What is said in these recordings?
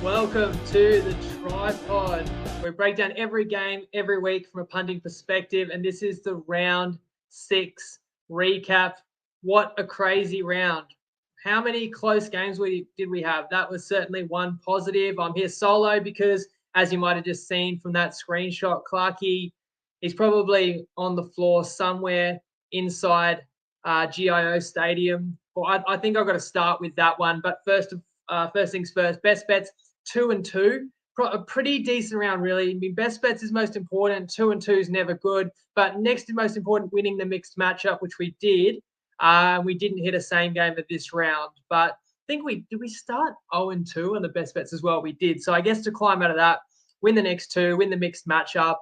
Welcome to the TryPod. We break down every game every week from a punting perspective, and this is the round 6 recap. What a crazy round. How many close games did we have? That was certainly one positive. I'm here solo because, as you might have just seen from that screenshot, Clarkey is probably on the floor somewhere inside GIO Stadium. Well, I think I've got to start with that one. But first things first, best bets, 2 and 2. A pretty decent round, really. I mean, best bets is most important. 2 and 2 is never good. But next to most important, winning the mixed matchup, which we did. We didn't hit a same game at this round. But I think did we start 0 and 2 on the best bets as well? We did. So I guess to climb out of that, win the next 2, win the mixed matchup.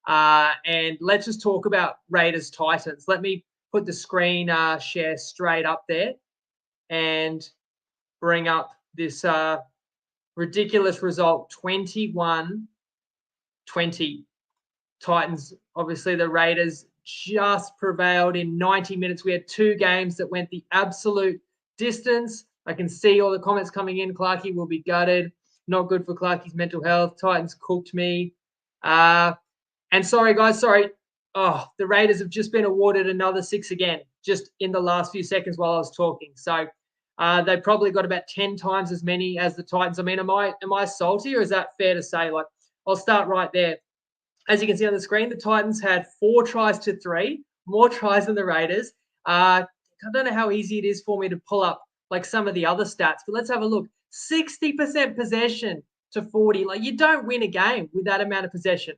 And let's just talk about Raiders Titans. Let me put the screen share straight up there and bring up this ridiculous result, 21-20. Titans, obviously the Raiders just prevailed in 90 minutes. We had 2 games that went the absolute distance. I can see all the comments coming in. Clarkey will be gutted. Not good for Clarkey's mental health. Titans cooked me. And sorry, guys, sorry. Oh, the Raiders have just been awarded another 6 again, just in the last few seconds while I was talking. So they probably got about 10 times as many as the Titans. I mean, am I salty, or is that fair to say? Like, I'll start right there. As you can see on the screen, the Titans had 4 tries to 3, more tries than the Raiders. I don't know how easy it is for me to pull up like some of the other stats, but let's have a look. 60% possession to 40. Like, you don't win a game with that amount of possession.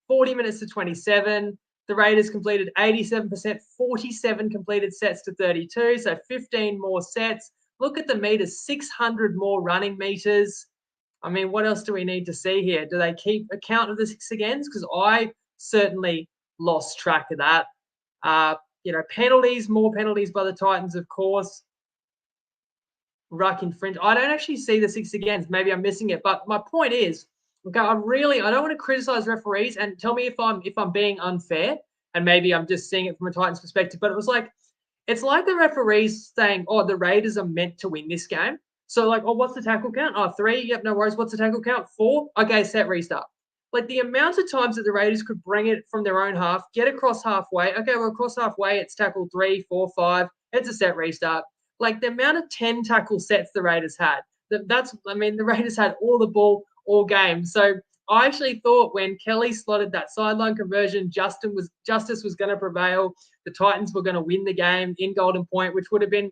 40 minutes to 27. The Raiders completed 87%, 47 completed sets to 32, so 15 more sets. Look at the meters, 600 more running meters. I mean, what else do we need to see here? Do they keep account of the 6 agains? Because I certainly lost track of that. Penalties, more penalties by the Titans, of course. Ruck infringe. I don't actually see the 6 agains. Maybe I'm missing it. But my point is, okay, I don't want to criticize referees, and tell me if I'm being unfair, and maybe I'm just seeing it from a Titans perspective. But it's like the referees saying, "Oh, the Raiders are meant to win this game." So like, "Oh, what's the tackle count? Oh, 3. Yep, no worries. What's the tackle count? 4. Okay, set restart." Like, the amount of times that the Raiders could bring it from their own half, get across halfway. Okay, we're across halfway. It's tackle 3, 4, 5. It's a set restart. Like, the amount of 10 tackle sets the Raiders had. The Raiders had all the ball all game. So I actually thought when Kelly slotted that sideline conversion, justice was going to prevail. The Titans were going to win the game in Golden Point, which would have been,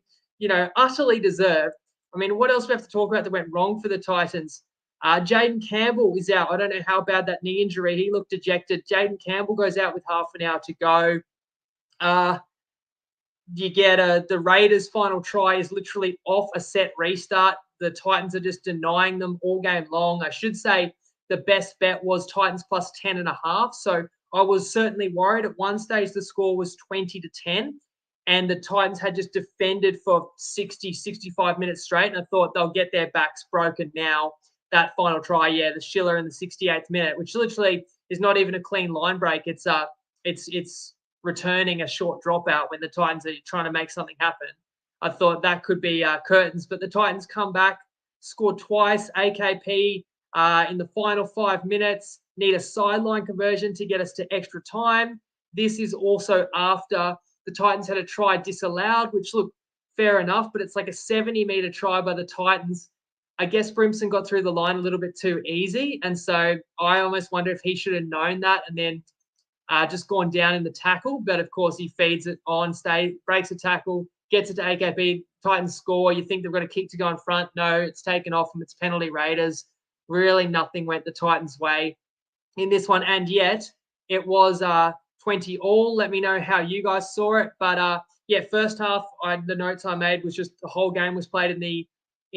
utterly deserved. I mean, what else we have to talk about that went wrong for the Titans? Jaden Campbell is out. I don't know how bad that knee injury. He looked dejected. Jaden Campbell goes out with half an hour to go. You get the Raiders' final try is literally off a set restart. The Titans are just denying them all game long. I should say the best bet was Titans plus 10.5. So I was certainly worried. At one stage, the score was 20-10, and the Titans had just defended for 60, 65 minutes straight. And I thought they'll get their backs broken now. That final try, the Schiller in the 68th minute, which literally is not even a clean line break. It's returning a short dropout when the Titans are trying to make something happen. I thought that could be curtains, but the Titans come back, score twice. AKP in the final 5 minutes, need a sideline conversion to get us to extra time. This is also after the Titans had a try disallowed, which looked fair enough, but it's like a 70-meter try by the Titans. I guess Brimson got through the line a little bit too easy, and so I almost wonder if he should have known that and then just gone down in the tackle. But of course, he feeds it on, breaks a tackle, gets it to AKP, Titans score. You think they've got a kick to go in front. No, it's taken off from its penalty Raiders. Really nothing went the Titans' way in this one. And yet it was 20 all. Let me know how you guys saw it. But first half, the notes I made was just the whole game was played in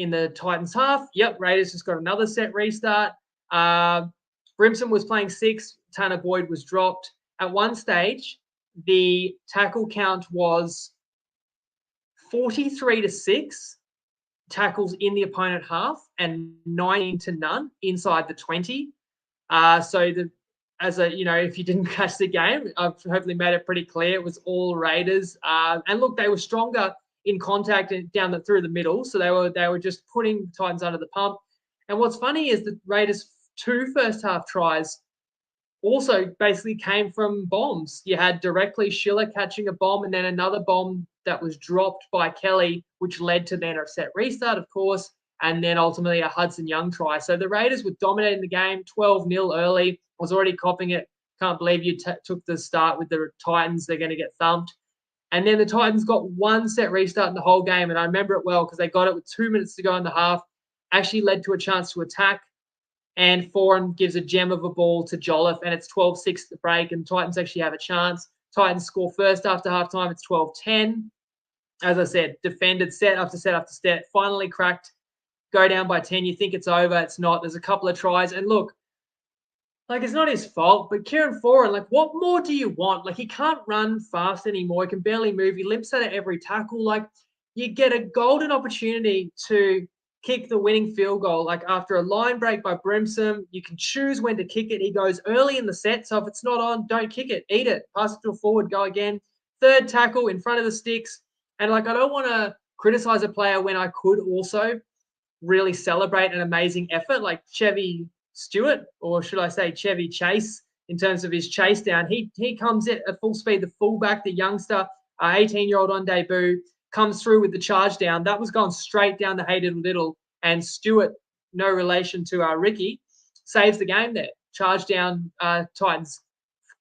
the Titans half. Yep, Raiders just got another set restart. Brimson was playing 6. Tanner Boyd was dropped. At one stage, the tackle count was 43-6 tackles in the opponent half and 19-0 inside the 20. If you didn't catch the game, I've hopefully made it pretty clear. It was all Raiders. And look, they were stronger in contact and through the middle. So they were just putting Titans under the pump. And what's funny is the Raiders' 2 first-half tries also basically came from bombs. You had directly Schiller catching a bomb and then another bomb that was dropped by Kelly, which led to then a set restart, of course, and then ultimately a Hudson Young try. So the Raiders were dominating the game 12-0 early. Was already copying it. Can't believe you took the start with the Titans. They're going to get thumped. And then the Titans got one set restart in the whole game. And I remember it well because they got it with 2 minutes to go in the half. Actually led to a chance to attack. And Foran gives a gem of a ball to Jolliffe, and it's 12-6 at the break, and Titans actually have a chance. Titans score first after halftime. It's 12-10. As I said, defended set after set after set, finally cracked, go down by 10. You think it's over. It's not. There's a couple of tries. And look, like, it's not his fault, but Kieran Foran, like, what more do you want? Like, he can't run fast anymore. He can barely move. He limps out of every tackle. Like, you get a golden opportunity to kick the winning field goal. Like, after a line break by Brimson, you can choose when to kick it. He goes early in the set, so if it's not on, don't kick it. Eat it. Pass it to a forward, go again. Third tackle in front of the sticks. And, like, I don't want to criticize a player when I could also really celebrate an amazing effort, like Chevy Stewart, or should I say Chevy Chase, in terms of his chase down. He comes at full speed, the fullback, the youngster, 18-year-old on debut, comes through with the charge down. That was going straight down the hated little, and Stewart, no relation to Ricky, saves the game there. Charge down, Titans.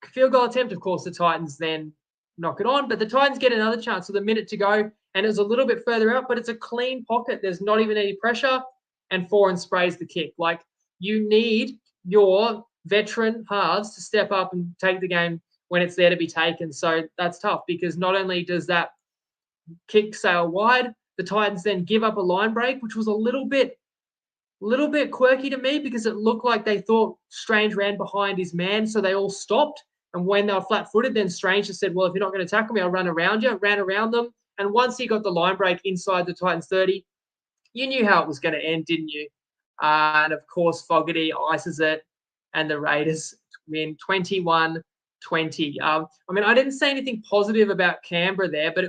Field goal attempt, of course, the Titans then knock it on, but the Titans get another chance with a minute to go, and it's a little bit further out, but it's a clean pocket. There's not even any pressure, and Foran sprays the kick. Like, you need your veteran halves to step up and take the game when it's there to be taken. So that's tough because not only does that kick sail wide, the Titans then give up a line break, which was a little bit quirky to me because it looked like they thought Strange ran behind his man, so they all stopped. And when they were flat-footed, then Strange just said, well, if you're not going to tackle me, I'll run around you. Ran around them. And once he got the line break inside the Titans 30, you knew how it was going to end, didn't you? And, of course, Fogarty ices it, and the Raiders win 21-20. I mean, I didn't say anything positive about Canberra there, but,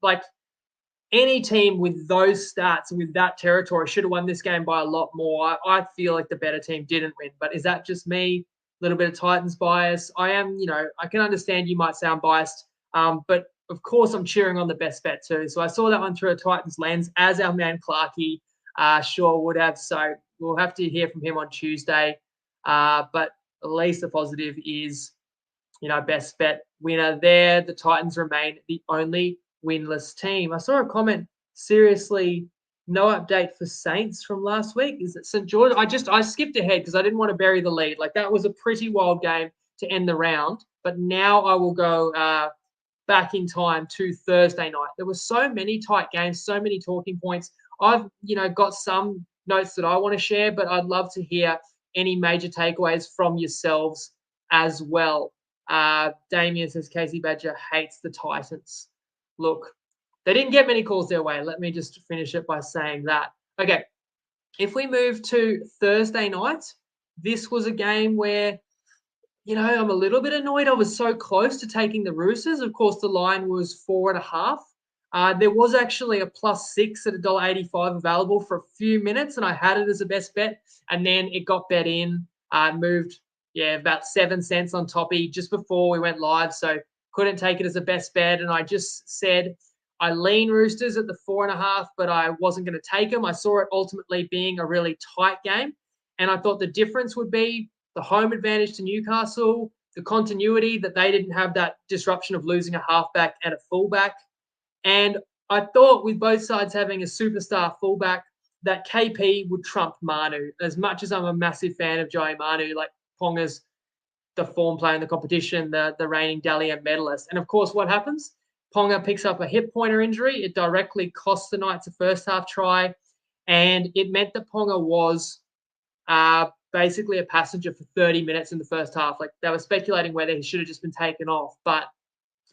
like any team with those stats and with that territory should have won this game by a lot more. I feel like the better team didn't win, but is that just me? A little bit of Titans bias. I am, I can understand you might sound biased, but of course I'm cheering on the best bet too. So I saw that one through a Titans lens, as our man Clarkey sure would have. So we'll have to hear from him on Tuesday. But at least the positive is, best bet winner there. The Titans remain the only winless team. I saw a comment, seriously, no update for Saints from last week. Is it St. George? I skipped ahead because I didn't want to bury the lead. Like, that was a pretty wild game to end the round. But now I will go back in time to Thursday night. There were so many tight games, so many talking points. I've, got some notes that I want to share, but I'd love to hear any major takeaways from yourselves as well. Damien says Casey Badger hates the Titans. Look, they didn't get many calls their way. Let me just finish it by saying that. Okay, if we move to Thursday night, this was a game where, I'm a little bit annoyed. I was so close to taking the Roosters. Of course, the line was 4.5. There was actually a +6 at $1.85 available for a few minutes, and I had it as a best bet. And then it got bet in, moved, about 7 cents on toppy just before we went live. So couldn't take it as a best bet. And I just said I lean Roosters at the 4.5, but I wasn't going to take them. I saw it ultimately being a really tight game. And I thought the difference would be the home advantage to Newcastle, the continuity that they didn't have that disruption of losing a halfback and a fullback. And I thought with both sides having a superstar fullback, that KP would trump Manu. As much as I'm a massive fan of Joey Manu, like Ponga's the form player in the competition, the reigning Dally M medalist. And of course, what happens? Ponga picks up a hip pointer injury. It directly cost the Knights a first half try. And it meant that Ponga was basically a passenger for 30 minutes in the first half. Like, they were speculating whether he should have just been taken off, but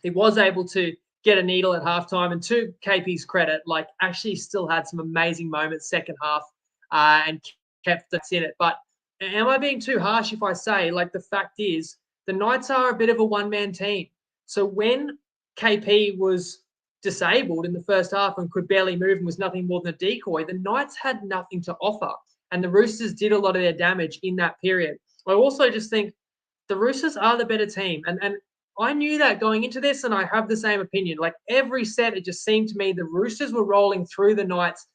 he was able to get a needle at halftime. And to KP's credit, like, actually still had some amazing moments second half and kept us in it. But am I being too harsh if I say, like, the fact is the Knights are a bit of a one-man team. So when KP was disabled in the first half and could barely move and was nothing more than a decoy, the Knights had nothing to offer. and the Roosters did a lot of their damage in that period. I also just think the Roosters are the better team, and I knew that going into this, and I have the same opinion. Like every set, it just seemed to me the Roosters were rolling through the Knights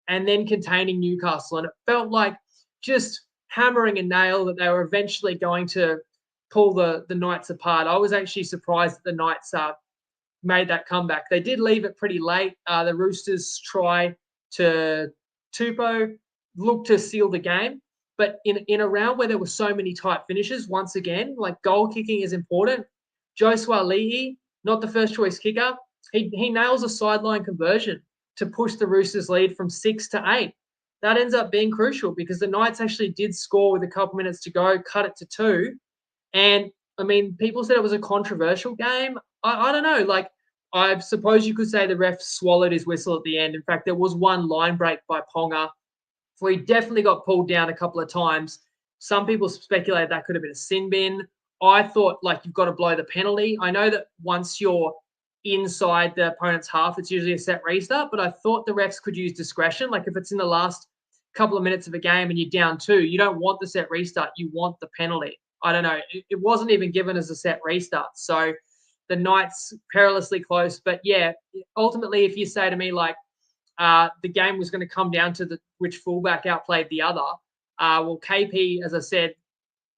and then containing Newcastle, and it felt like just hammering a nail that they were eventually going to pull the Knights apart. I was actually surprised that the Knights made that comeback. They did leave it pretty late. The Roosters try to Tupou looked to seal the game, but in a round where there were so many tight finishes, once again, like goal kicking is important. Joshua Leahy, not the first choice kicker, he nails a sideline conversion to push the Roosters lead from 6 to 8. That ends up being crucial because the Knights actually did score with a couple minutes to go, cut it to 2. And I mean, people said it was a controversial game. I don't know. Like, I suppose you could say the ref swallowed his whistle at the end. In fact, there was one line break by Ponga where he definitely got pulled down a couple of times. Some people speculated that could have been a sin bin. I thought, like, you've got to blow the penalty. I know that once you're inside the opponent's half, it's usually a set restart, but I thought the refs could use discretion. Like, if it's in the last couple of minutes of a game and you're down 2, you don't want the set restart. You want the penalty. I don't know. It wasn't even given as a set restart. So the Knights perilously close. But yeah, ultimately, if you say to me, like, the game was going to come down to which fullback outplayed the other, well, KP, as I said,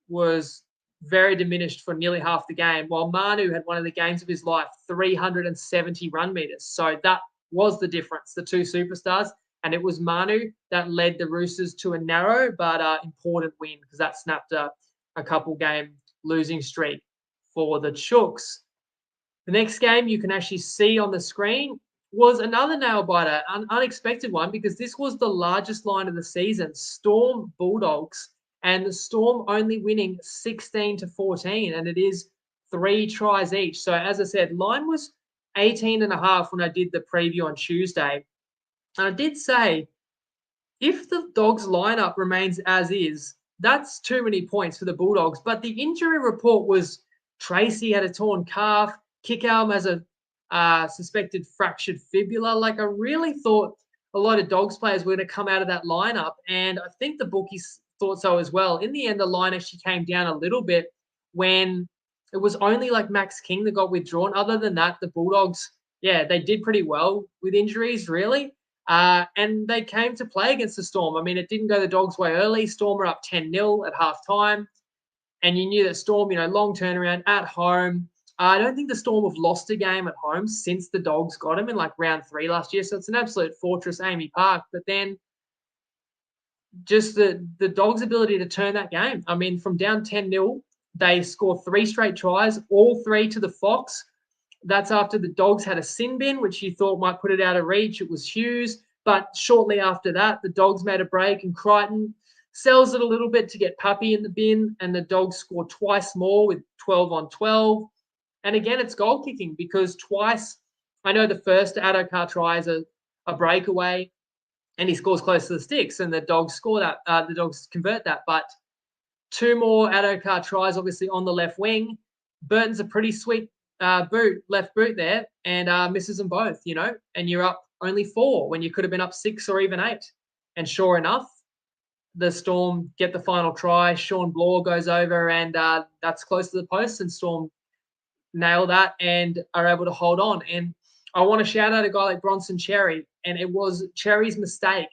was very diminished for nearly half the game, while Manu had one of the games of his life, 370 run meters. So that was the difference, the two superstars. And it was Manu that led the Roosters to a narrow but important win because that snapped a couple game losing streak for the Chooks. The next game you can actually see on the screen was another nail biter, an unexpected one, because this was the largest line of the season, Storm Bulldogs, and the Storm only winning 16-14, and it is 3 tries each. So as I said, line was 18.5 when I did the preview on Tuesday. And I did say, if the Dogs lineup remains as is, that's too many points for the Bulldogs. But the injury report was Tracy had a torn calf, Kickalm has a suspected fractured fibula. Like, I really thought a lot of Dogs players were going to come out of that lineup, and I think the bookies thought so as well. In the end, the line actually came down a little bit when it was only like Max King that got withdrawn. Other than that, the Bulldogs, yeah, they did pretty well with injuries, really. And they came to play against the Storm. I mean, it didn't go the Dogs' way early. Storm were up 10-0 at halftime. And you knew that Storm, long turnaround at home. I don't think the Storm have lost a game at home since the Dogs got them in like round 3 last year. So it's an absolute fortress, Amy Park. But then just the Dogs' ability to turn that game. I mean, from down 10-0, they scored 3 straight tries, all 3 to the Fox. That's after the Dogs had a sin bin, which you thought might put it out of reach. It was Tues. But shortly after that, the Dogs made a break, and Crichton sells it a little bit to get Puppy in the bin, and the Dogs scored twice more with 12 on 12. And again, it's goal kicking because twice, I know the first Adokar try is a breakaway, and he scores close to the sticks, and the Dogs score that. The Dogs convert that. But 2 more Adokar tries, obviously, on the left wing. Burton's a pretty sweet left boot there, and misses them both, and you're up only 4 when you could have been up 6 or even 8. And sure enough, the Storm get the final try. Sean Bloor goes over, and that's close to the post, and Storm nail that and are able to hold on. And I want to shout out a guy like Bronson Cherry, and it was Cherry's mistake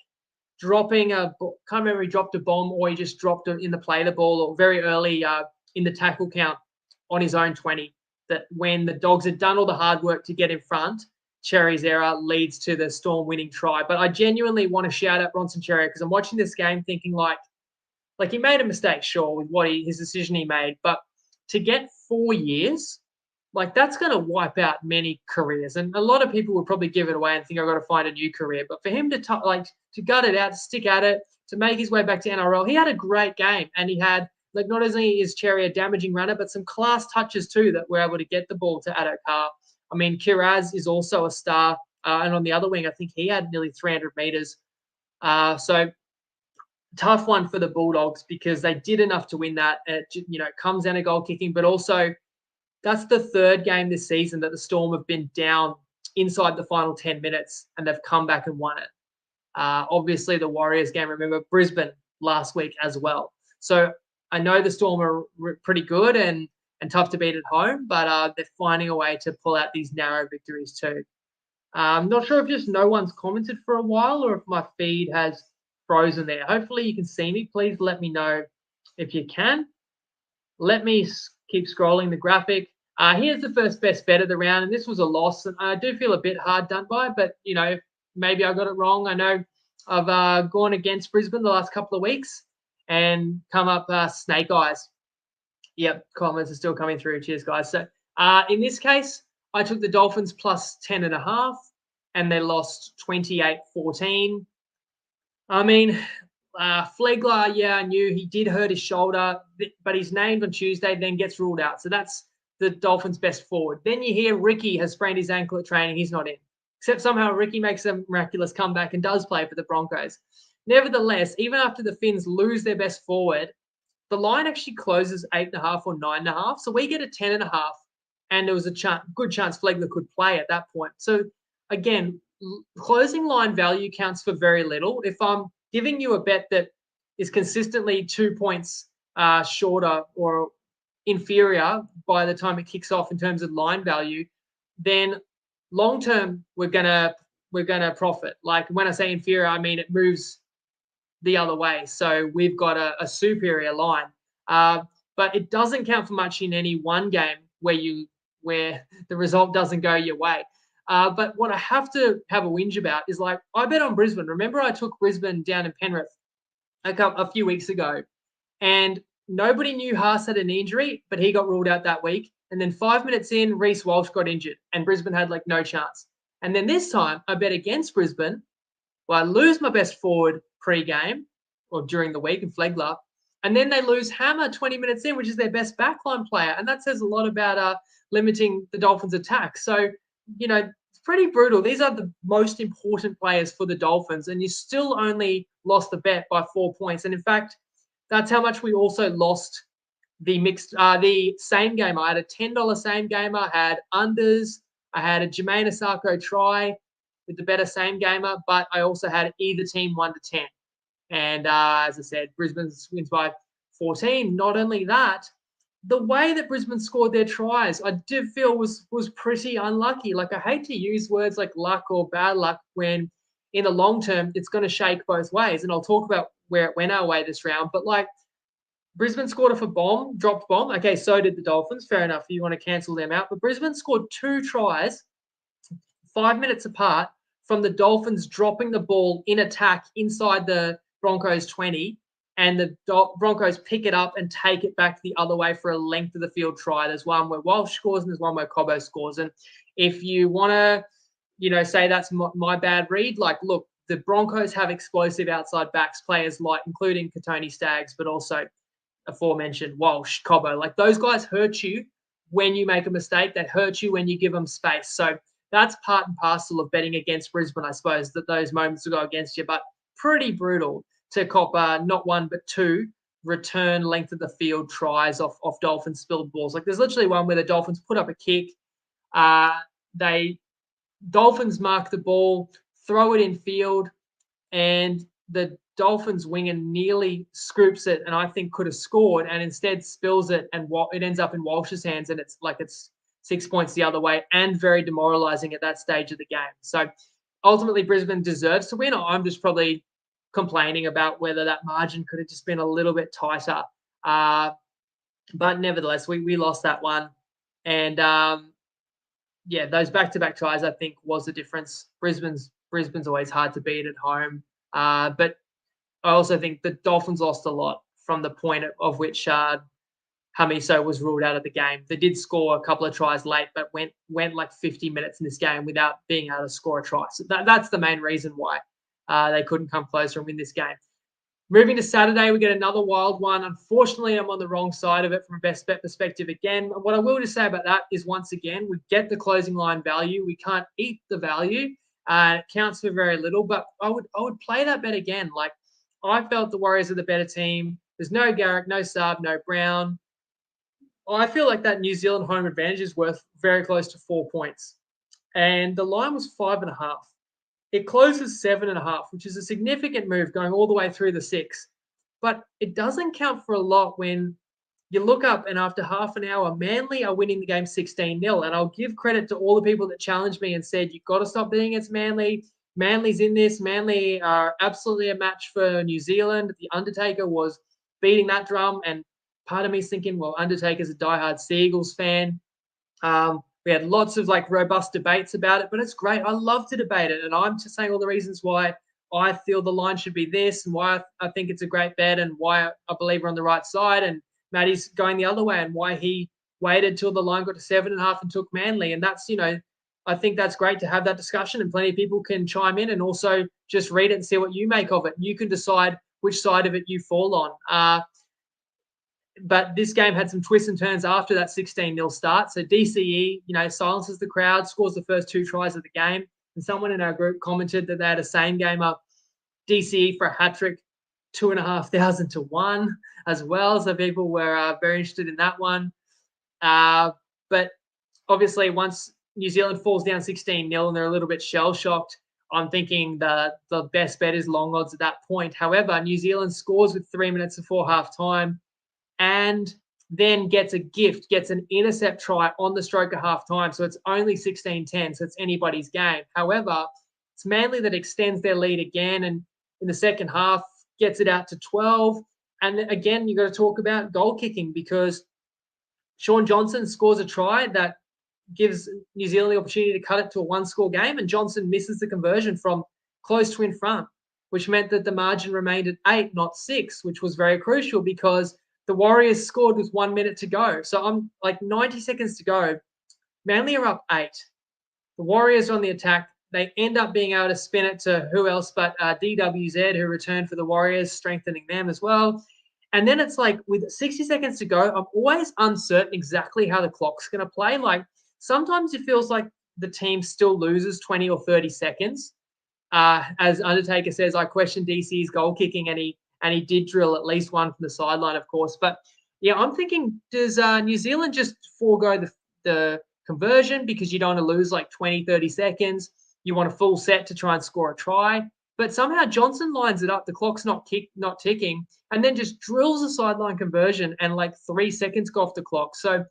dropping can't remember he dropped a bomb or he just dropped it in the play the ball or very early in the tackle count on his own 20. That when the Dogs had done all the hard work to get in front, Cherry's error leads to the Storm winning try. But I genuinely want to shout out Bronson Cherry because I'm watching this game thinking like he made a mistake, sure, with his decision he made, but to get 4 years, that's going to wipe out many careers. And a lot of people would probably give it away and think I've got to find a new career. But for him to gut it out, to stick at it, to make his way back to NRL, he had a great game. And he had, not only is Cherry a damaging runner, but some class touches too that were able to get the ball to Adokar. I mean, Kiraz is also a star. And on the other wing, I think he had nearly 300 meters. So tough one for the Bulldogs because they did enough to win that. It comes down to goal kicking, but also that's the 3rd game this season that the Storm have been down inside the final 10 minutes and they've come back and won it. Obviously, the Warriors game, remember, Brisbane last week as well. So I know the Storm are pretty good and tough to beat at home, but they're finding a way to pull out these narrow victories too. I'm not sure if just no one's commented for a while or if my feed has frozen there. Hopefully you can see me. Please let me know if you can. Let me keep scrolling the graphic. Here's the first best bet of the round, and this was a loss. And I do feel a bit hard done by, but, maybe I got it wrong. I know I've gone against Brisbane the last couple of weeks and come up snake eyes. Yep, comments are still coming through. Cheers, guys. So in this case, I took the Dolphins plus 10.5, and they lost 28-14. I mean, Flegler, I knew he did hurt his shoulder, but he's named on Tuesday, then gets ruled out. So that's the Dolphins' best forward. Then you hear Ricky has sprained his ankle at training. He's not in. Except somehow Ricky makes a miraculous comeback and does play for the Broncos. Nevertheless, even after the Finns lose their best forward, the line actually closes 8.5 or 9.5. So we get a 10.5, and there was a good chance Flegler could play at that point. So again, closing line value counts for very little. If I'm giving you a bet that is consistently 2 points shorter or inferior by the time it kicks off in terms of line value, then long term we're gonna profit. Like when I say inferior, I mean it moves the other way. So we've got a superior line, but it doesn't count for much in any one game where the result doesn't go your way. But what I have to have a whinge about is, like, I bet on Brisbane. Remember, I took Brisbane down in Penrith a few weeks ago, and nobody knew Haas had an injury, but he got ruled out that week. And then 5 minutes in, Reece Walsh got injured, and Brisbane had no chance. And then this time, I bet against Brisbane. Well, I lose my best forward pre-game or during the week in Flegler, and then they lose Hammer 20 minutes in, which is their best backline player, and that says a lot about limiting the Dolphins' attack. So, it's pretty brutal. These are the most important players for the Dolphins, and you still only lost the bet by 4 points. And in fact, that's how much we also lost the same game. I had a $10 same gamer, I had unders, I had a Jermaine Asako try with the better same gamer, but I also had either team 1-10. And as I said, Brisbane wins by 14. Not only that, the way that Brisbane scored their tries, I did feel was pretty unlucky. Like, I hate to use words like luck or bad luck when in the long term it's going to shake both ways. And I'll talk about where it went our way this round. But Brisbane scored off a bomb, dropped bomb. Okay, so did the Dolphins. Fair enough. You want to cancel them out. But Brisbane scored 2 tries 5 minutes apart from the Dolphins dropping the ball in attack inside the Broncos 20. And the Broncos pick it up and take it back the other way for a length of the field try. There's one where Walsh scores and there's one where Cobbo scores. And if you want to, say that's my bad read, look, the Broncos have explosive outside backs, players including Katoni Staggs, but also aforementioned Walsh, Cobbo. Those guys hurt you when you make a mistake. They hurt you when you give them space. So that's part and parcel of betting against Brisbane, I suppose, that those moments will go against you. But pretty brutal to cop not one but 2 return length of the field tries off Dolphins spilled balls. There's literally one where the Dolphins put up a kick. Dolphins mark the ball, throw it in field, and the Dolphins winger nearly scoops it, and I think could have scored, and instead spills it, and it ends up in Walsh's hands, and it's 6 points the other way, and very demoralising at that stage of the game. So ultimately, Brisbane deserves to win. I'm just probably complaining about whether that margin could have just been a little bit tighter. But nevertheless, we lost that one. And those back-to-back tries, I think, was the difference. Brisbane's always hard to beat at home. But I also think the Dolphins lost a lot from the point of which Hamiso was ruled out of the game. They did score a couple of tries late, but went 50 minutes in this game without being able to score a try. So that's the main reason why they couldn't come closer and win this game. Moving to Saturday, we get another wild one. Unfortunately, I'm on the wrong side of it from a best bet perspective again. What I will just say about that is, once again, we get the closing line value. We can't eat the value. It counts for very little, but I would play that bet again. I felt the Warriors are the better team. There's no Garrick, no Saab, no Brown. I feel like that New Zealand home advantage is worth very close to 4 points. And the line was 5.5. It closes 7.5, which is a significant move going all the way through the 6. but it doesn't count for a lot when you look up and after half an hour, Manly are winning the game 16-0. And I'll give credit to all the people that challenged me and said, you've got to stop betting against Manly. Manly's in this. Manly are absolutely a match for New Zealand. The Undertaker was beating that drum. And part of me is thinking, well, Undertaker's a diehard Seagulls fan. We had lots of like robust debates about it, but it's great. I love to debate it. And I'm just saying all the reasons why I feel the line should be this and why I think it's a great bet and why I believe we're on the right side. And Matty's going the other way and why he waited till the line got to 7.5 and took Manly. And that's, I think that's great to have that discussion and plenty of people can chime in and also just read it and see what you make of it. You can decide which side of it you fall on. But this game had some twists and turns after that 16-0 start. So DCE, silences the crowd, scores the first 2 tries of the game. And someone in our group commented that they had a same game up DCE for a hat trick, 2,500 to 1 as well. So people were very interested in that one. But obviously, once New Zealand falls down 16-0 and they're a little bit shell-shocked, I'm thinking the best bet is long odds at that point. However, New Zealand scores with 3 minutes before halftime and then gets an intercept try on the stroke of halftime. So it's only 16-10, so it's anybody's game. However, it's Manly that extends their lead again and in the second half gets it out to 12. And again, you've got to talk about goal kicking because Sean Johnson scores a try that gives New Zealand the opportunity to cut it to a 1-score game, and Johnson misses the conversion from close to in front, which meant that the margin remained at 8, not 6, which was very crucial because the Warriors scored with 1 minute to go. So I'm like 90 seconds to go. Manly are up 8. The Warriors are on the attack. They end up being able to spin it to who else but DWZ, who returned for the Warriors, strengthening them as well. And then it's like with 60 seconds to go, I'm always uncertain exactly how the clock's going to play. Like sometimes it feels like the team still loses 20 or 30 seconds. As Undertaker says, I question DC's goal kicking and he did drill at least one from the sideline, of course. But yeah, I'm thinking, does New Zealand just forego the conversion because you don't want to lose like 20, 30 seconds? You want a full set to try and score a try. But somehow Johnson lines it up. The clock's not ticking, and then just drills a sideline conversion and like 3 seconds go off the clock. So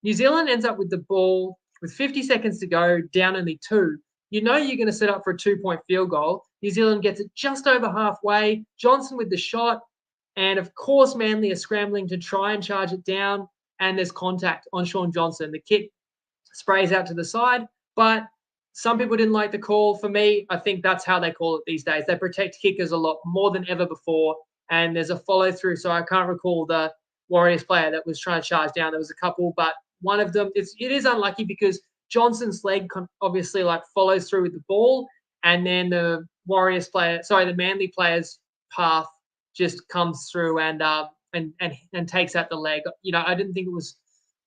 New Zealand ends up with the ball with 50 seconds to go, down only 2. You're going to set up for a 2-point field goal. New Zealand gets it just over halfway. Johnson with the shot. And of course, Manly are scrambling to try and charge it down. And there's contact on Sean Johnson. The kick sprays out to the side. But some people didn't like the call. For me, I think that's how they call it these days. They protect kickers a lot more than ever before. And there's a follow through. So I can't recall the Warriors player that was trying to charge down. There was a couple, but one of them, it is unlucky because Johnson's leg obviously like follows through with the ball, and then the the Manly player's path just comes through and takes out the leg. I didn't think it was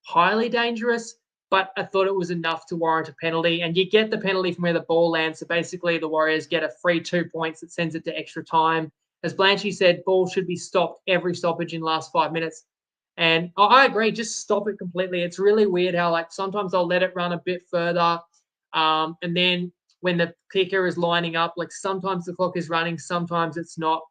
highly dangerous, but I thought it was enough to warrant a penalty. And you get the penalty from where the ball lands. So basically, the Warriors get a free 2 points that sends it to extra time. As Blanchy said, ball should be stopped every stoppage in the last 5 minutes. And I agree, just stop it completely. It's really weird how like sometimes I'll let it run a bit further. And then when the kicker is lining up, like sometimes the clock is running, sometimes it's not.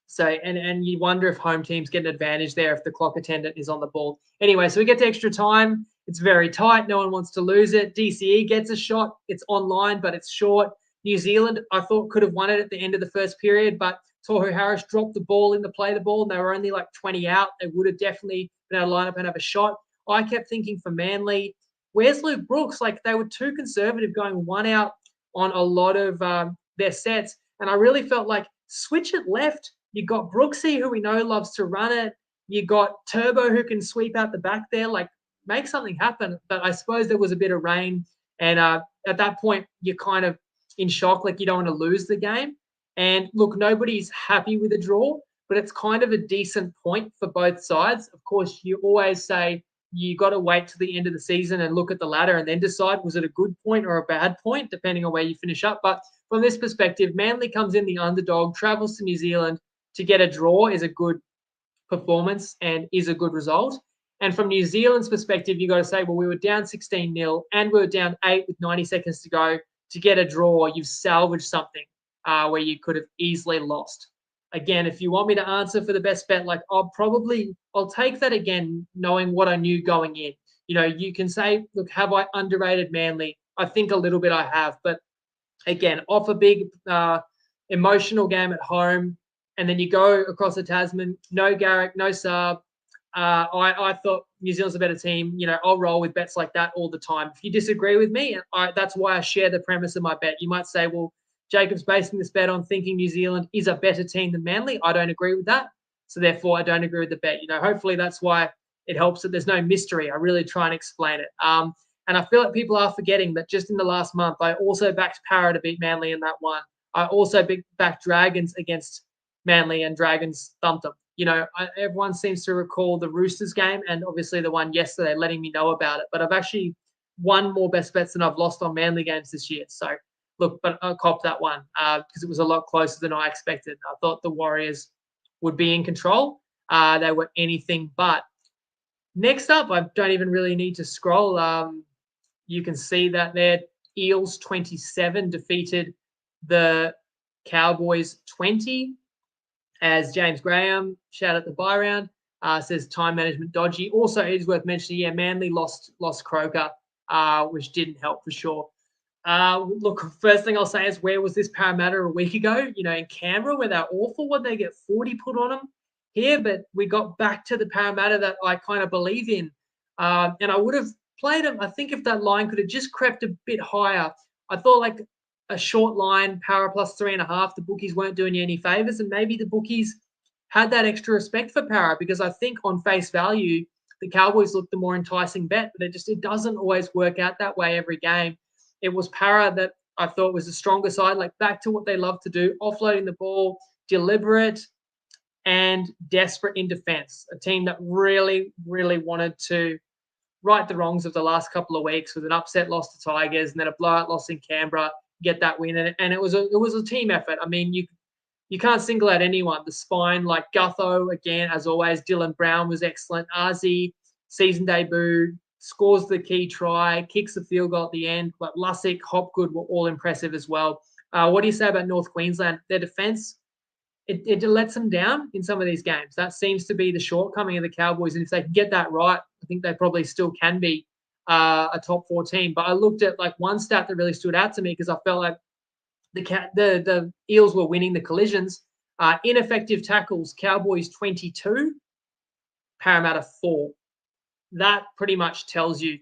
So, and you wonder if home teams get an advantage there if the clock attendant is on the ball. Anyway, so we get to extra time. It's very tight. No one wants to lose it. DCE gets a shot. It's online, but it's short. New Zealand, I thought, could have won it at the end of the first period, but Tohu Harris dropped the ball in to play the ball, and they were only like 20 out. They would have definitely been able to line up and have a shot. I kept thinking for Manly, where's Luke Brooks? Like they were too conservative going 1 out on a lot of their sets. And I really felt like switch it left. You got Brooksy, who we know loves to run it. You got Turbo, who can sweep out the back there. Like make something happen. But I suppose there was a bit of rain. And at that point, you're kind of in shock. Like you don't want to lose the game. And look, nobody's happy with a draw, but it's kind of a decent point for both sides. Of course, you always say you got to wait till the end of the season and look at the ladder and then decide was it a good point or a bad point, depending on where you finish up. But from this perspective, Manly comes in the underdog, travels to New Zealand to get a draw is a good performance and is a good result. And from New Zealand's perspective, you got to say, well, we were down 16-0 and we were down 8 with 90 seconds to go. To get a draw, you've salvaged something where you could have easily lost. again, if you want me to answer for the best bet, like I'll take that again, knowing what I knew going in. You can say, look, have I underrated Manly? I think a little bit I have, but again, off a big emotional game at home, and then you go across the Tasman, no Garrick, no Saab. I thought New Zealand's a better team. I'll roll with bets like that all the time. If you disagree with me, that's why I share the premise of my bet. You might say, well, Jacob's basing this bet on thinking New Zealand is a better team than Manly. I don't agree with that. So therefore, I don't agree with the bet. Hopefully that's why it helps that there's no mystery. I really try and explain it. And I feel like people are forgetting that just in the last month, I also backed Para to beat Manly in that one. I also backed Dragons against Manly, and Dragons thumped them. Everyone seems to recall the Roosters game and obviously the one yesterday, letting me know about it. But I've actually won more best bets than I've lost on Manly games this year. So look, but I copped that one because it was a lot closer than I expected. I thought the Warriors would be in control. They were anything but. Next up, I don't even really need to scroll. You can see that their Eels 27 defeated the Cowboys 20. As James Graham, shout out the buy round, says time management dodgy. Also, it is worth mentioning, Manly lost Croker, which didn't help for sure. Look, first thing I'll say is, where was this Parramatta a week ago? In Canberra, where they're awful. What they get 40 put on them here? But we got back to the Parramatta that I kind of believe in. And I would have played them. I think if that line could have just crept a bit higher, I thought like a short line, Para plus 3.5, the bookies weren't doing you any favors. And maybe the bookies had that extra respect for Para, because I think on face value, the Cowboys looked the more enticing bet, but it doesn't always work out that way every game. It was Para that I thought was the stronger side, like back to what they love to do, offloading the ball, deliberate and desperate in defense. A team that really, really wanted to right the wrongs of the last couple of weeks with an upset loss to Tigers and then a blowout loss in Canberra, get that win. And it was a team effort. I mean, you can't single out anyone. The spine, like Gutho, again, as always, Dylan Brown was excellent. Arzi, season debut, scores the key try, kicks the field goal at the end. But Lussick, Hopgood were all impressive as well. What do you say about North Queensland? Their defense, it lets them down in some of these games. That seems to be the shortcoming of the Cowboys. And if they can get that right, I think they probably still can be a top 4 team. But I looked at like one stat that really stood out to me, because I felt like the Eels were winning the collisions. Ineffective tackles, Cowboys 22, Parramatta 4. That pretty much tells you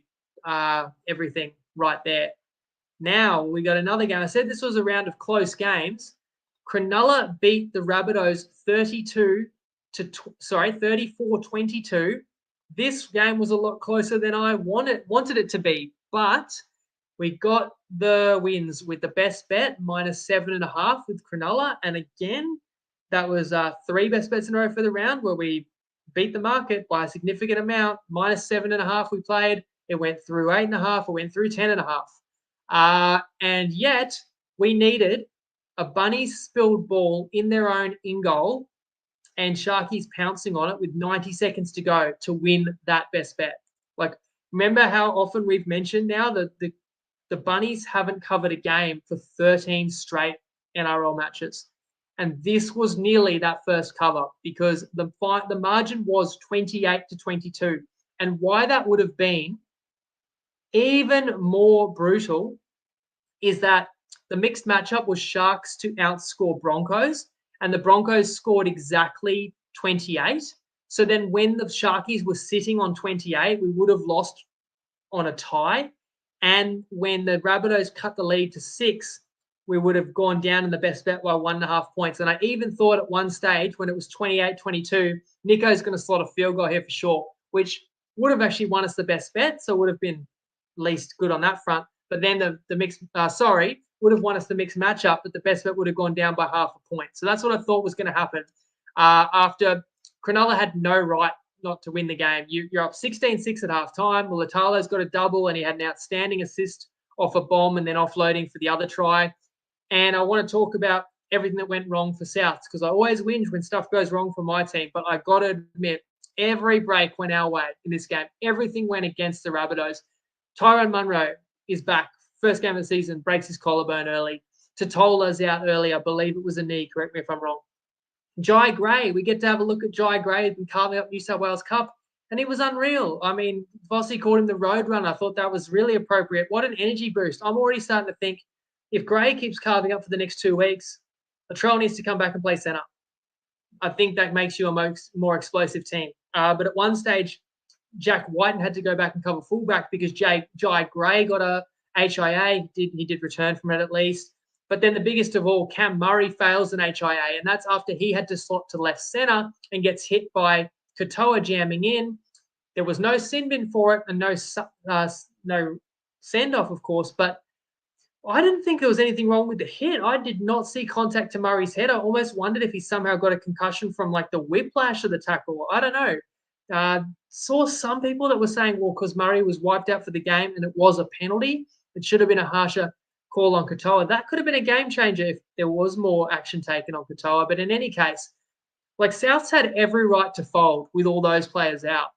everything right there. Now we got another game. I said this was a round of close games. Cronulla beat the Rabbitohs 34-22. This game was a lot closer than I wanted it to be, but we got the wins with the best bet, -7.5 with Cronulla. And again, that was 3 best bets in a row for the round, where we beat the market by a significant amount. -7.5 we played. It went through 8.5. It went through 10.5. And yet we needed a Bunnies spilled ball in their own in goal and Sharkies pouncing on it with 90 seconds to go to win that best bet. Like, remember how often we've mentioned now that the Bunnies haven't covered a game for 13 straight NRL matches. And this was nearly that first cover, because the margin was 28-22. And why that would have been even more brutal is that the mixed matchup was Sharks to outscore Broncos, and the Broncos scored exactly 28. So then when the Sharkies were sitting on 28, we would have lost on a tie. And when the Rabbitohs cut the lead to 6, we would have gone down in the best bet by 1.5 points. And I even thought at one stage, when it was 28-22, Nico's going to slot a field goal here for sure, which would have actually won us the best bet. So it would have been least good on that front. But then the mixed, would have won us the mixed matchup, but the best bet would have gone down by 0.5 point. So that's what I thought was going to happen. After Cronulla had no right not to win the game. You're up 16-6 at halftime. Mulatalo's got a double, and he had an outstanding assist off a bomb and then offloading for the other try. And I want to talk about everything that went wrong for Souths, because I always whinge when stuff goes wrong for my team. But I got to admit, every break went our way in this game. Everything went against the Rabbitohs. Tyrone Munro is back. First game of the season, breaks his collarbone early. Totola's out early. I believe it was a knee. Correct me if I'm wrong. Jai Gray, we get to have a look at Jai Gray and carving up New South Wales Cup, and he was unreal. I mean, Vossi called him the road runner. I thought that was really appropriate. What an energy boost. I'm already starting to think if Gray keeps carving up for the next 2 weeks, Latrell needs to come back and play centre. I think that makes you a more explosive team. But at one stage, Jack Whiten had to go back and cover fullback because Jai Gray got a HIA. He did return from it at least. But then the biggest of all, Cam Murray fails an HIA, and that's after he had to slot to left centre and gets hit by Katoa jamming in. There was no sin bin for it and no send off, of course, but I didn't think there was anything wrong with the hit. I did not see contact to Murray's head. I almost wondered if he somehow got a concussion from like the whiplash of the tackle. I don't know. Saw some people that were saying, well, because Murray was wiped out for the game and it was a penalty, it should have been a harsher call on Katoa. That could have been a game changer if there was more action taken on Katoa. But in any case, like Souths had every right to fold with all those players out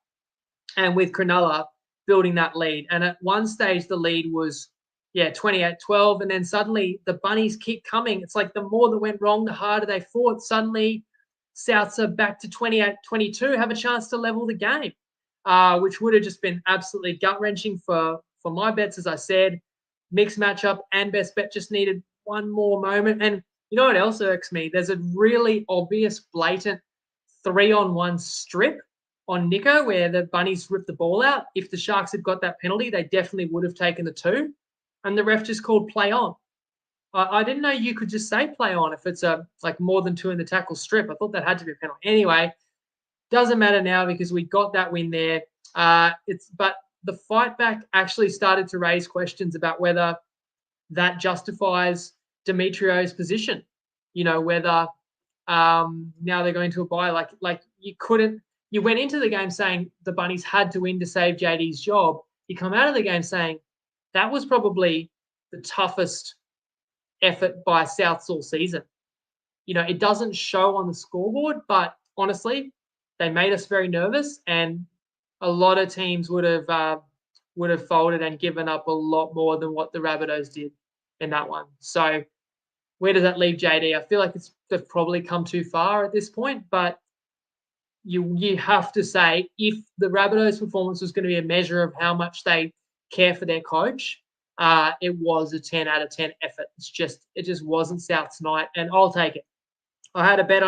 and with Cronulla building that lead. And at one stage, the lead was 28-12. And then suddenly the Bunnies keep coming. It's like the more that went wrong, the harder they fought. Suddenly, Souths are back to 28-22, have a chance to level the game, which would have just been absolutely gut-wrenching for my bets, as I said. Mixed matchup and best bet just needed one more moment. And you know what else irks me? There's a really obvious, blatant 3-on-1 strip on Nico where the Bunnies ripped the ball out. If the Sharks had got that penalty, they definitely would have taken the 2. And the ref just called play on. I didn't know you could just say play on if it's like more than 2 in the tackle strip. I thought that had to be a penalty. Anyway, doesn't matter now because we got that win there. But the fight back actually started to raise questions about whether that justifies Demetrio's position. You know, whether now they're going to a bye. Like you went into the game saying the Bunnies had to win to save JD's job. You come out of the game saying that was probably the toughest effort by Souths all season. You know, it doesn't show on the scoreboard, but honestly, they made us very nervous, and a lot of teams would have folded and given up a lot more than what the Rabbitohs did in that one. So where does that leave JD? I feel like they've probably come too far at this point, but you have to say if the Rabbitohs' performance was going to be a measure of how much they care for their coach, it was a 10 out of 10 effort. It just wasn't South's night, and I'll take it. I had a bet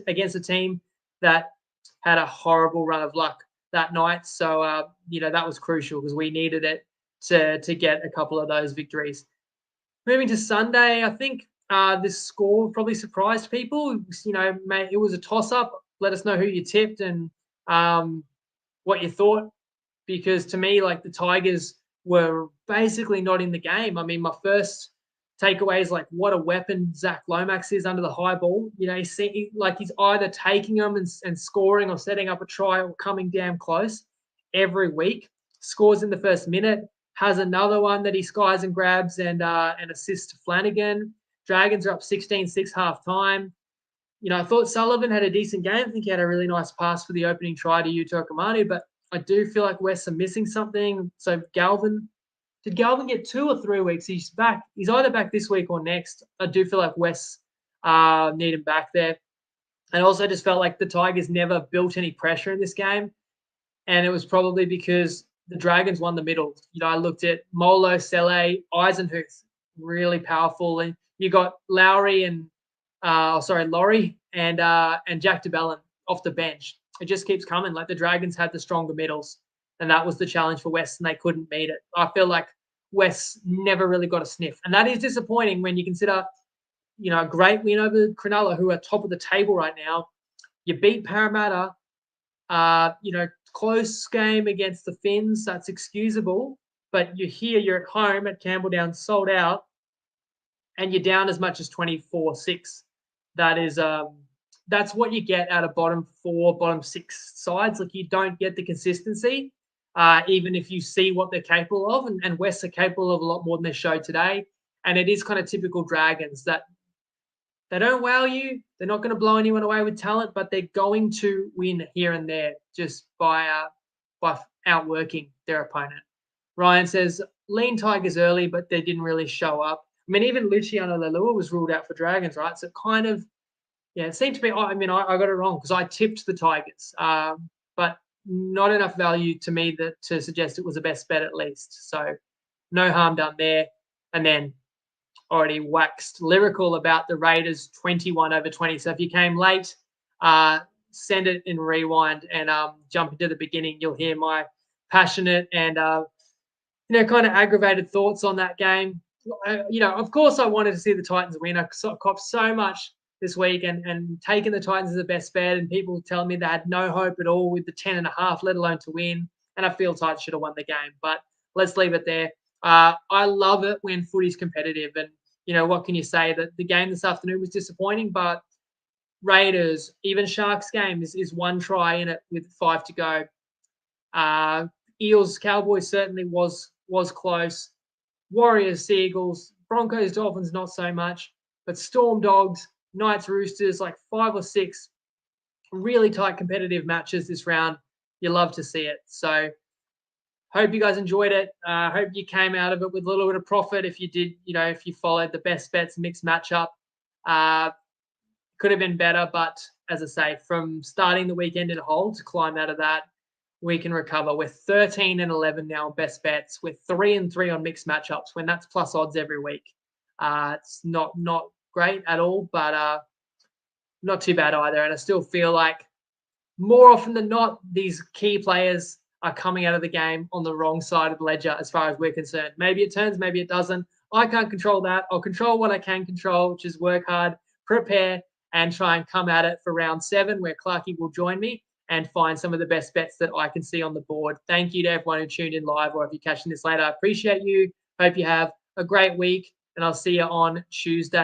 against a team that had a horrible run of luck that night, so that was crucial because we needed it to get a couple of those victories. Moving to Sunday, I think this score probably surprised people. It was a toss-up. Let us know who you tipped and what you thought, because to me, like, the Tigers were basically not in the game. I mean, my first takeaway is like what a weapon Zach Lomax is under the high ball. You know, he's either taking them and scoring or setting up a try or coming damn close every week. Scores in the first minute, has another one that he skies and grabs and assists to Flanagan. Dragons are up 16-6 half time. You know, I thought Sullivan had a decent game. I think he had a really nice pass for the opening try to Yuto Kamanu, but I do feel like West are missing something. So did Galvin get 2 or 3 weeks? He's back. He's either back this week or next. I do feel like West need him back there. And also just felt like the Tigers never built any pressure in this game. And it was probably because the Dragons won the middle. You know, I looked at Molo, Sele, Eisenhuth, really powerful. And you got Laurie and Laurie and Jack DeBellin off the bench. It just keeps coming. Like, the Dragons had the stronger middles, and that was the challenge for West, and they couldn't meet it. I feel like West never really got a sniff, and that is disappointing when you consider, a great win over Cronulla, who are top of the table right now. You beat Parramatta, close game against the Finns. That's excusable, but you're at home at Campbelltown, sold out, and you're down as much as 24-6. That is that's what you get out of bottom 4, bottom 6 sides. Like, you don't get the consistency, even if you see what they're capable of. And West are capable of a lot more than they showed today. And it is kind of typical Dragons that they don't wow you. They're not going to blow anyone away with talent, but they're going to win here and there just by outworking their opponent. Ryan says, lean Tigers early, but they didn't really show up. I mean, even Luciano Leilua was ruled out for Dragons, right? So kind of Yeah, it seemed to me. I mean, I got it wrong because I tipped the Tigers, but not enough value to me that to suggest it was the best bet at least. So no harm done there. And then already waxed lyrical about the Raiders 21/20. So if you came late, send it in rewind and jump into the beginning. You'll hear my passionate and kind of aggravated thoughts on that game. Of course, I wanted to see the Titans win. I copped so much this week and taking the Titans as the best bet, and people telling me they had no hope at all with the 10.5, let alone to win. And I feel Titans should have won the game, but let's leave it there. I love it when footy's competitive, and what can you say? That the game this afternoon was disappointing, but Raiders, even Sharks game is one try in it with 5 to go. Eels, Cowboys certainly was close. Warriors, Seagulls, Broncos, Dolphins, not so much. But Storm Dogs, Knights, Roosters, like 5 or 6 really tight competitive matches this round. You love to see it. So hope you guys enjoyed it. Hope you came out of it with a little bit of profit. If you did, if you followed the best bets mixed matchup, could have been better. But as I say, from starting the weekend in a hole to climb out of that, we can recover. We're 13-11 now on best bets. We're 3-3 on mixed matchups when that's plus odds every week. It's not great at all, but not too bad either. And I still feel like more often than not, these key players are coming out of the game on the wrong side of the ledger as far as we're concerned. Maybe it turns, maybe it doesn't. I can't control that. I'll control what I can control, which is work hard, prepare, and try and come at it for round 7, where Clarkey will join me and find some of the best bets that I can see on the board. Thank you to everyone who tuned in live, or if you're catching this later. I appreciate you. Hope you have a great week, and I'll see you on Tuesday.